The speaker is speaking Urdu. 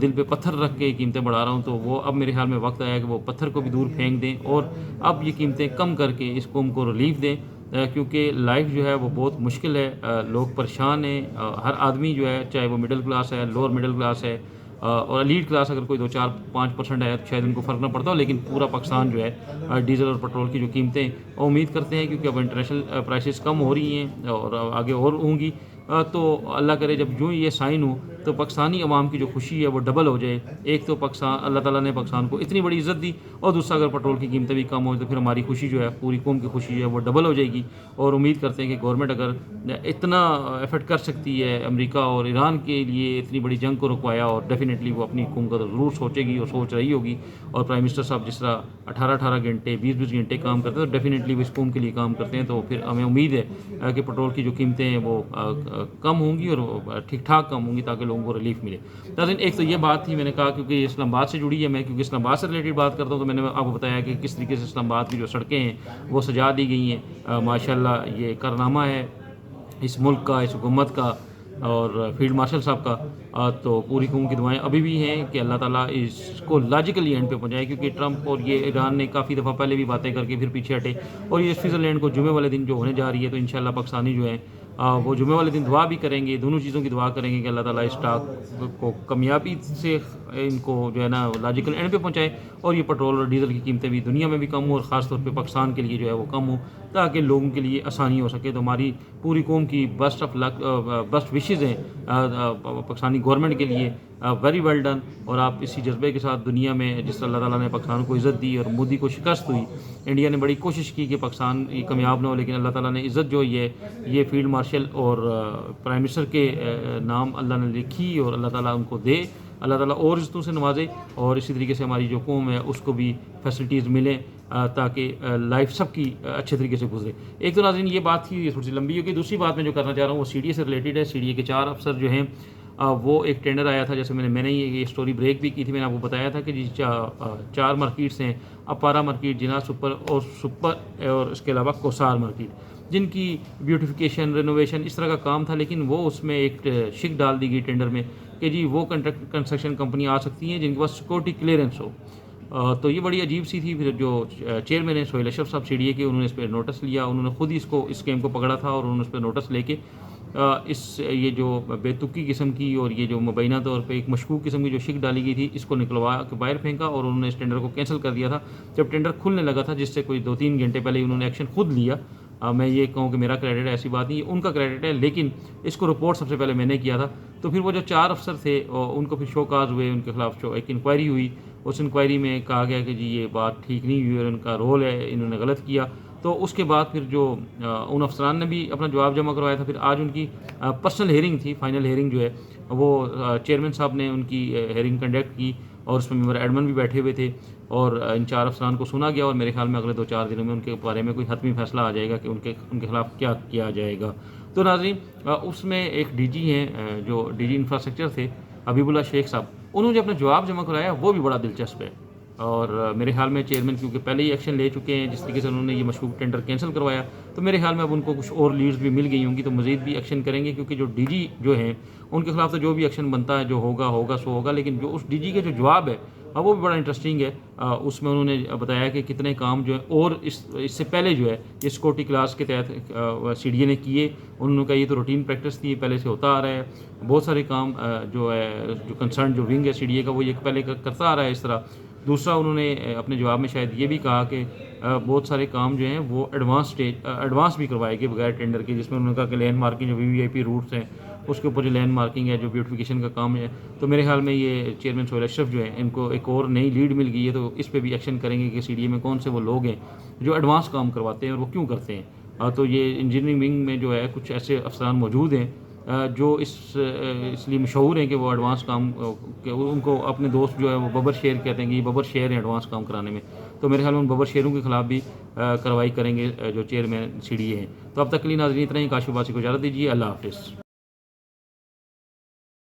دل پہ پتھر رکھ کے قیمتیں بڑھا رہا ہوں، تو وہ اب میرے خیال میں وقت آیا کہ وہ پتھر کو بھی دور پھینک دیں اور اب یہ قیمتیں کم کر کے اس قوم کو ریلیف دیں، کیونکہ لائف جو ہے وہ بہت مشکل ہے، لوگ پریشان ہیں، ہر آدمی جو ہے چاہے وہ مڈل کلاس ہے، لوور مڈل کلاس ہے اور ایلیٹ کلاس اگر کوئی 2-4-5% ہے تو شاید ان کو فرق نہ پڑتا ہو، لیکن پورا پاکستان جو ہے ڈیزل اور پیٹرول کی جو قیمتیں وہ امید کرتے ہیں کیونکہ اب انٹرنیشنل پرائسز کم ہو رہی ہیں اور آگے اور ہوں گی، تو اللہ کرے جب یوں یہ سائن ہو تو پاکستانی عوام کی جو خوشی ہے وہ ڈبل ہو جائے۔ ایک تو پاکستان اللہ تعالیٰ نے پاکستان کو اتنی بڑی عزت دی، اور دوسرا اگر پیٹرول کی قیمتیں بھی کم ہو تو پھر ہماری خوشی جو ہے پوری قوم کی خوشی ہے وہ ڈبل ہو جائے گی۔ اور امید کرتے ہیں کہ گورنمنٹ اگر اتنا ایفرٹ کر سکتی ہے امریکہ اور ایران کے لیے اتنی بڑی جنگ کو رکوایا، اور ڈیفینیٹلی وہ اپنی قوم کا ضرور سوچے گی اور سوچ رہی ہوگی، اور پرائم منسٹر صاحب جس طرح 18 گھنٹے 20 گھنٹے کام کرتے ہیں تو ڈیفینیٹلی وہ اس قوم کے لیے کام کرتے ہیں، تو پھر ہمیں امید ہے کہ پیٹرول کی جو قیمتیں ہیں وہ کم ہوں گی اور ٹھیک ٹھاک کم ہوں گی تاکہ لوگوں کو ریلیف ملے۔ ناظرین ایک تو یہ بات تھی، میں نے کہا کیونکہ اسلام آباد سے جڑی ہے، میں کیونکہ اسلام آباد سے ریلیٹڈ بات کرتا ہوں تو میں نے آپ کو بتایا کہ کس طریقے سے اسلام آباد کی جو سڑکیں ہیں وہ سجا دی گئی ہیں، ماشاءاللہ یہ کارنامہ ہے اس ملک کا، اس حکومت کا اور فیلڈ مارشل صاحب کا، تو پوری قوم کی دعائیں ابھی بھی ہیں کہ اللہ تعالیٰ اس کو لاجیکلی اینڈ پہ پہنچائے، کیونکہ ٹرمپ اور یہ ایران نے کافی دفعہ پہلے بھی باتیں کر کے پھر پیچھے ہٹے، اور یہ سوئٹزرلینڈ کو جمعے والے دن جو ہونے جا رہی ہے تو انشاءاللہ پاکستانی جو ہیں وہ جمعے والے دن دعا بھی کریں گے، دونوں چیزوں کی دعا کریں گے کہ اللہ تعالیٰ اس ٹاک کو کامیابی سے ان کو جو ہے نا لاجیکل اینڈ پہ پہنچائے، اور یہ پیٹرول اور ڈیزل کی قیمتیں بھی دنیا میں بھی کم ہوں اور خاص طور پہ پاکستان کے لیے جو ہے وہ کم ہوں تاکہ لوگوں کے لیے آسانی ہو سکے۔ تو ہماری پوری قوم کی best of luck best wishes ہیں پاکستانی گورنمنٹ کے لیے، ویری ویل ڈن، اور آپ اسی جذبے کے ساتھ دنیا میں جس طرح اللہ تعالیٰ نے پاکستان کو عزت دی اور مودی کو شکست ہوئی، انڈیا نے بڑی کوشش کی کہ پاکستان کامیاب نہ ہو، لیکن اللہ تعالیٰ نے عزت جو یہ فیلڈ مارشل اور پرائم منسٹر کے نام اللہ نے لکھی، اور اللہ تعالیٰ ان کو دے، اللہ تعالیٰ اور عزتوں سے نوازے، اور اسی طریقے سے ہماری جو قوم ہے اس کو بھی فیسلٹیز ملیں تاکہ لائف سب کی اچھے طریقے سے گزرے۔ ایک تو ناظرین یہ بات تھی، یہ تھوڑی سی لمبی ہوگی، دوسری بات میں جو کرنا چاہ رہا ہوں وہ سی ڈی اے سے ریلیٹڈ ہے۔ سی ڈی اے کے 4 افسر جو ہیں وہ ایک ٹینڈر آیا تھا، جیسے میں نے یہ اسٹوری بریک بھی کی تھی، میں نے آپ کو بتایا تھا کہ جی 4 مارکیٹس ہیں، اپارا مارکیٹ، جناح سپر اور اس کے علاوہ کوسار مارکیٹ، جن کی بیوٹیفیکیشن رینوویشن اس طرح کا کام تھا، لیکن وہ اس میں ایک شک ڈال دی گئی ٹینڈر میں کہ جی وہ کنسٹرکشن کمپنی آ سکتی ہیں جن کے پاس سیکورٹی کلیئرنس ہو۔ تو یہ بڑی عجیب سی تھی۔ پھر جو چیئرمین ہیں سہیل اشرف صاحب سی ڈی اے کے، انہوں نے اس پہ نوٹس لیا، انہوں نے خود ہی اس اسکیم کو پکڑا تھا، اور انہوں نے اس پہ نوٹس لے کے یہ جو بے تکی قسم کی اور یہ جو مبینہ طور پہ ایک مشکوک قسم کی جو شک ڈالی گئی تھی اس کو نکلوا کے باہر پھینکا، اور انہوں نے اس ٹینڈر کو کینسل کر دیا تھا جب ٹینڈر کھلنے لگا تھا، جس سے کوئی 2-3 گھنٹے پہلے انہوں نے ایکشن خود لیا۔ میں یہ کہوں کہ میرا کریڈٹ ہے، ایسی بات نہیں، ان کا کریڈٹ ہے، لیکن اس کو رپورٹ سب سے پہلے میں نے کیا تھا۔ تو پھر وہ جو 4 افسر تھے ان کو پھر شو کاز ہوئے، ان کے خلاف ایک انکوائری ہوئی، اس انکوائری میں کہا گیا کہ جی یہ بات ٹھیک نہیں ہوئی اور ان کا رول ہے، انہوں نے غلط کیا۔ تو اس کے بعد پھر جو ان افسران نے بھی اپنا جواب جمع کروایا تھا، پھر آج ان کی پرسنل ہیئرنگ تھی، فائنل ہیئرنگ جو ہے وہ چیئرمین صاحب نے ان کی ہیئرنگ کنڈکٹ کی، اور اس میں ممبر ایڈمن بھی بیٹھے ہوئے تھے، اور ان 4 افسران کو سنا گیا، اور میرے خیال میں اگلے 2-4 دنوں میں ان کے بارے میں کوئی حتمی فیصلہ آ جائے گا کہ ان کے خلاف کیا کیا جائے گا۔ تو ناظرین اس میں ایک ڈی جی ہیں جو ڈی جی انفراسٹرکچر تھے حبیب اللہ شیخ صاحب، انہوں نے جو اپنا جواب جمع کرایا وہ بھی بڑا دلچسپ ہے، اور میرے خیال میں چیئرمین کیونکہ پہلے ہی ایکشن لے چکے ہیں، جس طریقے سے انہوں نے یہ مشکوک ٹینڈر کینسل کروایا، تو میرے خیال میں اب ان کو کچھ اور لیڈز بھی مل گئی ہوں گی، تو مزید بھی ایکشن کریں گے، کیونکہ جو ڈی جی جو ہیں ان کے خلاف تو جو بھی ایکشن بنتا ہے جو ہوگا سو ہوگا، لیکن جو اس ڈی جی کا جو جواب ہے وہ بھی بڑا انٹرسٹنگ ہے۔ اس میں انہوں نے بتایا کہ کتنے کام جو ہے اور اس سے پہلے جو ہے یہ سیکورٹی کلاس کے تحت سی ڈی اے نے کیے، انہوں نے کہا یہ تو روٹین پریکٹس تھی، پہلے سے ہوتا آ رہا ہے، بہت سارے کام جو ہے جو کنسرن جو ونگ ہے سی ڈی اے کا وہ یہ پہلے کرتا آ رہا ہے اس طرح۔ دوسرا انہوں نے اپنے جواب میں شاید یہ بھی کہا کہ بہت سارے کام جو ہیں وہ ایڈوانس بھی کروائے گئے بغیر ٹینڈر کے، جس میں انہوں نے کہا کہ لینڈ مارکنگ جو وی آئی پی روٹس ہیں اس کے اوپر جو لینڈ مارکنگ ہے، جو بیوٹیفیکیشن کا کام ہے، تو میرے خیال میں یہ چیئرمین سہیل اشرف جو ہے ان کو ایک اور نئی لیڈ مل گئی ہے، تو اس پہ بھی ایکشن کریں گے کہ سی ڈی اے میں کون سے وہ لوگ ہیں جو ایڈوانس کام کرواتے ہیں اور وہ کیوں کرتے ہیں۔ تو یہ انجینئرنگ ونگ میں جو ہے کچھ ایسے افسران موجود ہیں جو اس لیے مشہور ہیں کہ وہ ایڈوانس کام، کہ ان کو اپنے دوست جو ہے وہ ببر شیر کہتے ہیں کہ یہ ببر شیر ہیں ایڈوانس کام کرانے میں، تو میرے خیال میں ان ببر شیروں کے خلاف بھی کارروائی کریں گے جو چیئرمین سی ڈی اے ہیں۔ تو اب تک کے لیے ناظرین اتنا ہی، کاشف باسی کو اجازت دیجیے، اللہ حافظ۔